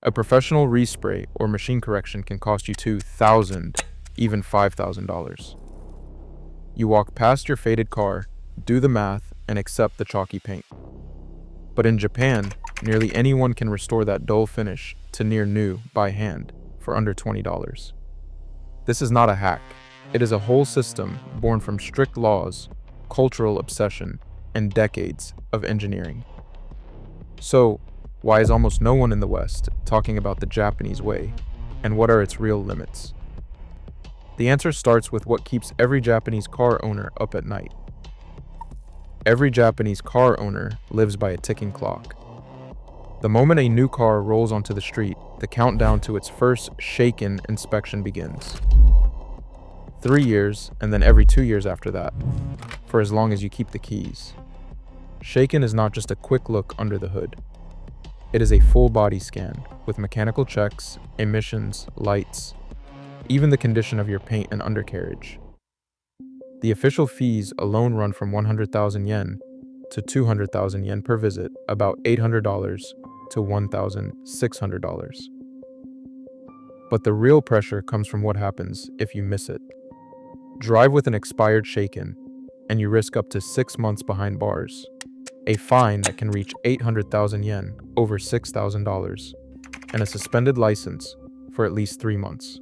A professional respray or machine correction can cost you $2,000, even $5,000. You walk past your faded car, do the math, and accept the chalky paint. But in Japan, nearly anyone can restore that dull finish to near new by hand for under $20. This is not a hack. It is a whole system born from strict laws, cultural obsession, and decades of engineering. So, why is almost no one in the West talking about the Japanese way, and what are its real limits? The answer starts with what keeps every Japanese car owner up at night. Every Japanese car owner lives by a ticking clock. The moment a new car rolls onto the street, the countdown to its first shaken inspection begins. 3 years, and then every 2 years after that, for as long as you keep the keys. Shaken is not just a quick look under the hood. It is a full body scan with mechanical checks, emissions, lights, even the condition of your paint and undercarriage. The official fees alone run from 100,000 yen to 200,000 yen per visit, about $800 to $1,600. But the real pressure comes from what happens if you miss it. Drive with an expired shaken, and you risk up to 6 months behind bars, a fine that can reach 800,000 yen, over $6,000, and a suspended license for at least 3 months.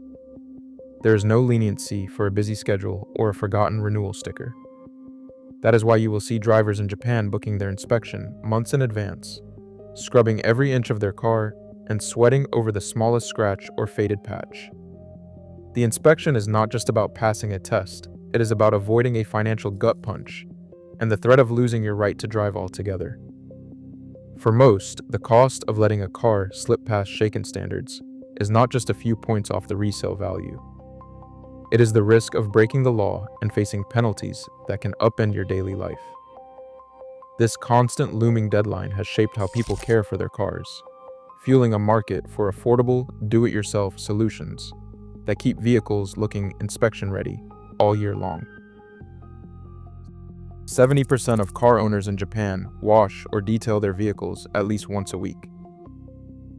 There is no leniency for a busy schedule or a forgotten renewal sticker. That is why you will see drivers in Japan booking their inspection months in advance, scrubbing every inch of their car, and sweating over the smallest scratch or faded patch. The inspection is not just about passing a test, it is about avoiding a financial gut punch and the threat of losing your right to drive altogether. For most, the cost of letting a car slip past shaken standards is not just a few points off the resale value. It is the risk of breaking the law and facing penalties that can upend your daily life. This constant looming deadline has shaped how people care for their cars, fueling a market for affordable, do-it-yourself solutions that keep vehicles looking inspection-ready all year long. 70% of car owners in Japan wash or detail their vehicles at least once a week.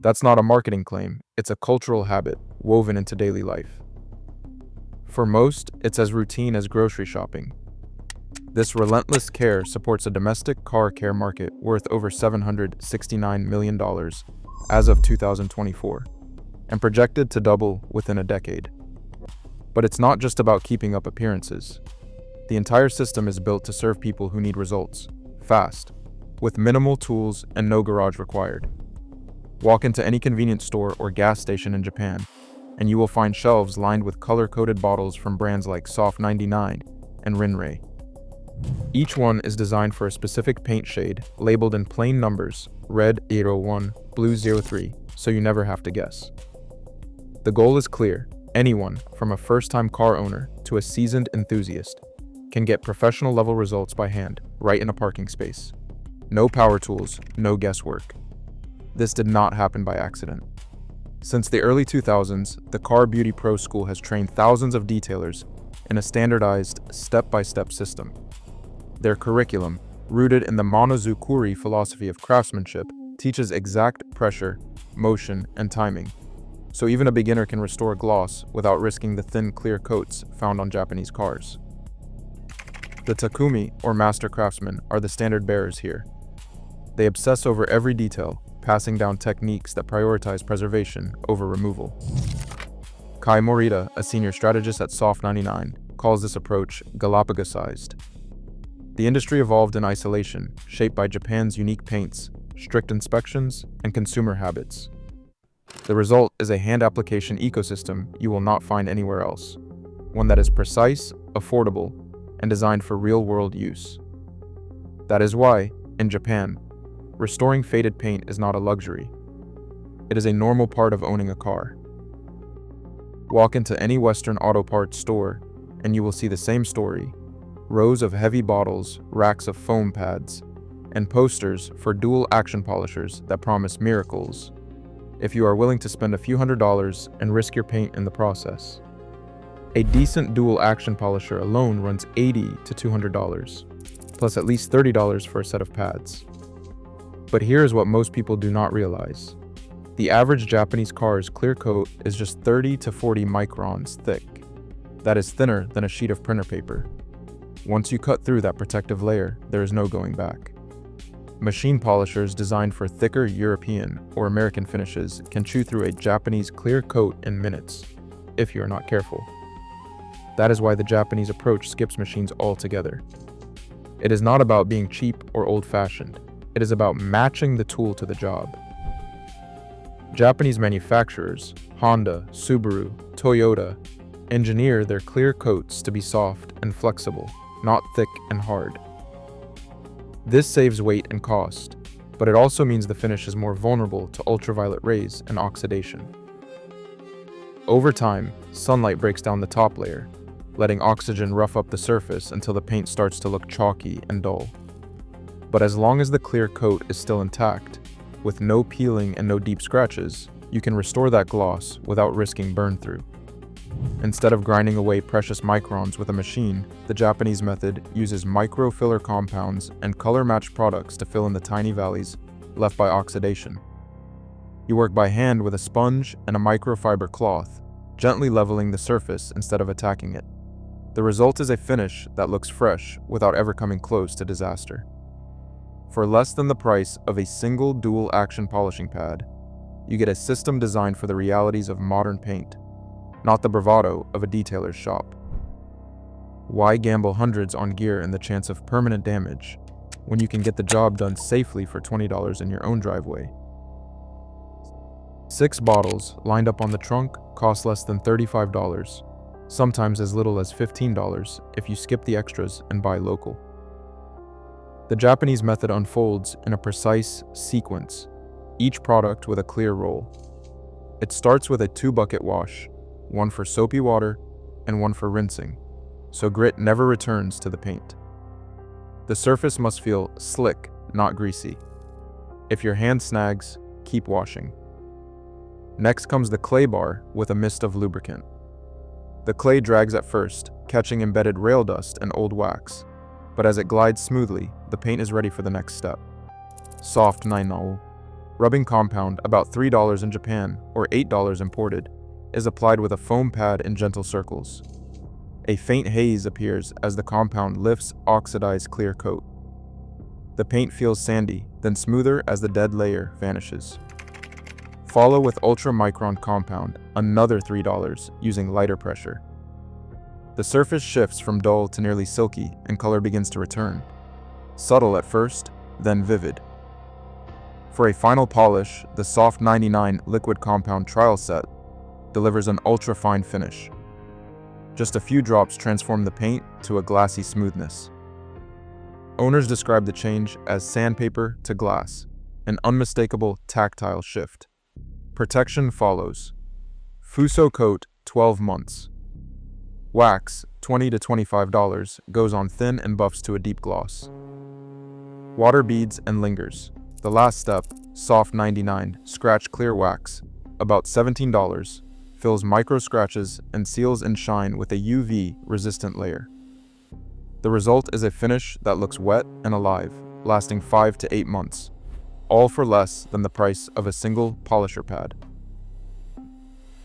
That's not a marketing claim, it's a cultural habit woven into daily life. For most, it's as routine as grocery shopping. This relentless care supports a domestic car care market worth over $769 million as of 2024, and projected to double within a decade. But it's not just about keeping up appearances. The entire system is built to serve people who need results, fast, with minimal tools and no garage required. Walk into any convenience store or gas station in Japan, and you will find shelves lined with color-coded bottles from brands like Soft 99 and Rinrei. Each one is designed for a specific paint shade, labeled in plain numbers, red 01, blue 03, so you never have to guess. The goal is clear. Anyone, from a first-time car owner to a seasoned enthusiast, can get professional-level results by hand, right in a parking space. No power tools, no guesswork. This did not happen by accident. Since the early 2000s, the Car Beauty Pro School has trained thousands of detailers in a standardized, step-by-step system. Their curriculum, rooted in the Monozukuri philosophy of craftsmanship, teaches exact pressure, motion, and timing, so even a beginner can restore gloss without risking the thin, clear coats found on Japanese cars. The Takumi, or master craftsmen, are the standard bearers here. They obsess over every detail, passing down techniques that prioritize preservation over removal. Kai Morita, a senior strategist at Soft 99, calls this approach Galapagosized. The industry evolved in isolation, shaped by Japan's unique paints, strict inspections, and consumer habits. The result is a hand application ecosystem you will not find anywhere else, one that is precise, affordable, and designed for real-world use. That is why, in Japan, restoring faded paint is not a luxury. It is a normal part of owning a car. Walk into any Western auto parts store, and you will see the same story: rows of heavy bottles, racks of foam pads, and posters for dual action polishers that promise miracles if you are willing to spend a few $100s and risk your paint in the process. A decent dual action polisher alone runs $80 to $200, plus at least $30 for a set of pads. But here is what most people do not realize. The average Japanese car's clear coat is just 30 to 40 microns thick. That is thinner than a sheet of printer paper. Once you cut through that protective layer, there is no going back. Machine polishers designed for thicker European or American finishes can chew through a Japanese clear coat in minutes, if you are not careful. That is why the Japanese approach skips machines altogether. It is not about being cheap or old-fashioned. It is about matching the tool to the job. Japanese manufacturers, Honda, Subaru, Toyota, engineer their clear coats to be soft and flexible, not thick and hard. This saves weight and cost, but it also means the finish is more vulnerable to ultraviolet rays and oxidation. Over time, sunlight breaks down the top layer, letting oxygen rough up the surface until the paint starts to look chalky and dull. But as long as the clear coat is still intact, with no peeling and no deep scratches, you can restore that gloss without risking burn-through. Instead of grinding away precious microns with a machine, the Japanese method uses microfiller compounds and color-matched products to fill in the tiny valleys left by oxidation. You work by hand with a sponge and a microfiber cloth, gently leveling the surface instead of attacking it. The result is a finish that looks fresh without ever coming close to disaster. For less than the price of a single dual-action polishing pad, you get a system designed for the realities of modern paint, not the bravado of a detailer's shop. Why gamble hundreds on gear and the chance of permanent damage when you can get the job done safely for $20 in your own driveway? 6 bottles lined up on the trunk cost less than $35, sometimes as little as $15 if you skip the extras and buy local. The Japanese method unfolds in a precise sequence, each product with a clear roll. It starts with a 2-bucket wash, one for soapy water and one for rinsing, so grit never returns to the paint. The surface must feel slick, not greasy. If your hand snags, keep washing. Next comes the clay bar with a mist of lubricant. The clay drags at first, catching embedded rail dust and old wax, but as it glides smoothly, the paint is ready for the next step. Soft nainao, rubbing compound about $3 in Japan or $8 imported, is applied with a foam pad in gentle circles. A faint haze appears as the compound lifts oxidized clear coat. The paint feels sandy, then smoother as the dead layer vanishes. Follow with ultra-micron compound, another $3, using lighter pressure. The surface shifts from dull to nearly silky and color begins to return. Subtle at first, then vivid. For a final polish, the Soft 99 liquid compound trial set delivers an ultra-fine finish. Just a few drops transform the paint to a glassy smoothness. Owners describe the change as sandpaper to glass, an unmistakable tactile shift. Protection follows. Fuso coat, 12 months. Wax, $20 to $25, goes on thin and buffs to a deep gloss. Water beads and lingers. The last step, Soft 99 scratch clear wax, about $17, fills micro scratches and seals in shine with a UV-resistant layer. The result is a finish that looks wet and alive, lasting 5 to 8 months, all for less than the price of a single polisher pad.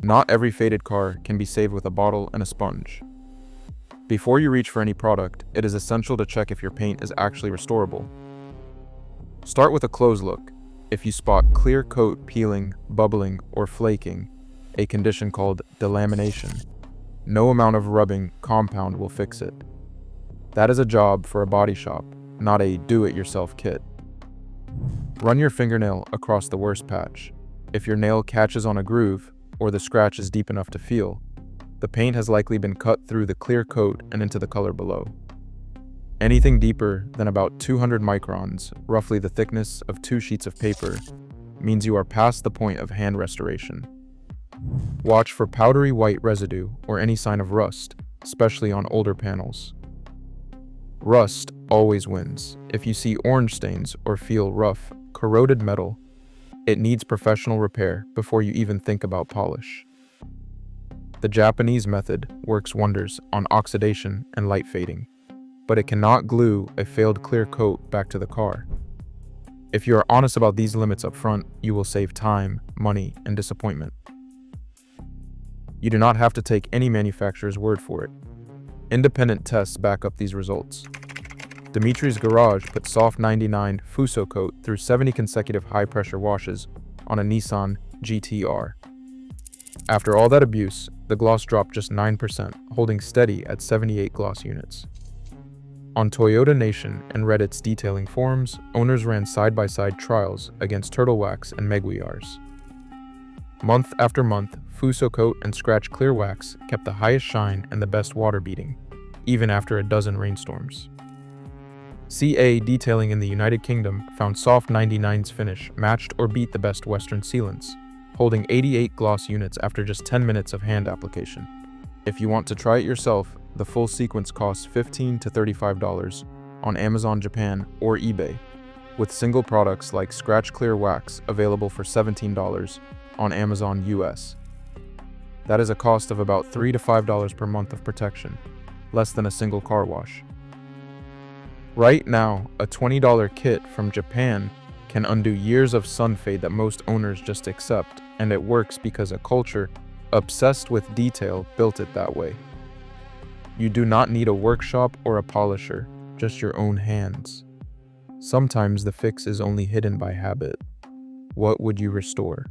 Not every faded car can be saved with a bottle and a sponge. Before you reach for any product, it is essential to check if your paint is actually restorable. Start with a close look. If you spot clear coat peeling, bubbling, or flaking, a condition called delamination, no amount of rubbing compound will fix it. That is a job for a body shop, not a do-it-yourself kit. Run your fingernail across the worst patch. If your nail catches on a groove, or the scratch is deep enough to feel, the paint has likely been cut through the clear coat and into the color below. Anything deeper than about 200 microns, roughly the thickness of 2 sheets of paper, means you are past the point of hand restoration. Watch for powdery white residue or any sign of rust, especially on older panels. Rust always wins. If you see orange stains or feel rough, corroded metal, it needs professional repair before you even think about polish. The Japanese method works wonders on oxidation and light fading, but it cannot glue a failed clear coat back to the car. If you are honest about these limits up front, you will save time, money, and disappointment. You do not have to take any manufacturer's word for it. Independent tests back up these results. Dimitri's Garage put Soft 99 Fuso Coat through 70 consecutive high-pressure washes on a Nissan GT-R. After all that abuse, the gloss dropped just 9%, holding steady at 78 gloss units. On Toyota Nation and Reddit's detailing forums, owners ran side-by-side trials against Turtle Wax and Meguiar's. Month after month, Fuso Coat and Scratch Clear Wax kept the highest shine and the best water beating, even after a dozen rainstorms. CA Detailing in the United Kingdom found Soft 99's finish matched or beat the best Western sealants, holding 88 gloss units after just 10 minutes of hand application. If you want to try it yourself, the full sequence costs $15 to $35 on Amazon Japan or eBay, with single products like Scratch Clear Wax available for $17 on Amazon US. That is a cost of about $3 to $5 per month of protection, less than a single car wash. Right now, a $20 kit from Japan can undo years of sun fade that most owners just accept, and it works because a culture obsessed with detail built it that way. You do not need a workshop or a polisher, just your own hands. Sometimes the fix is only hidden by habit. What would you restore?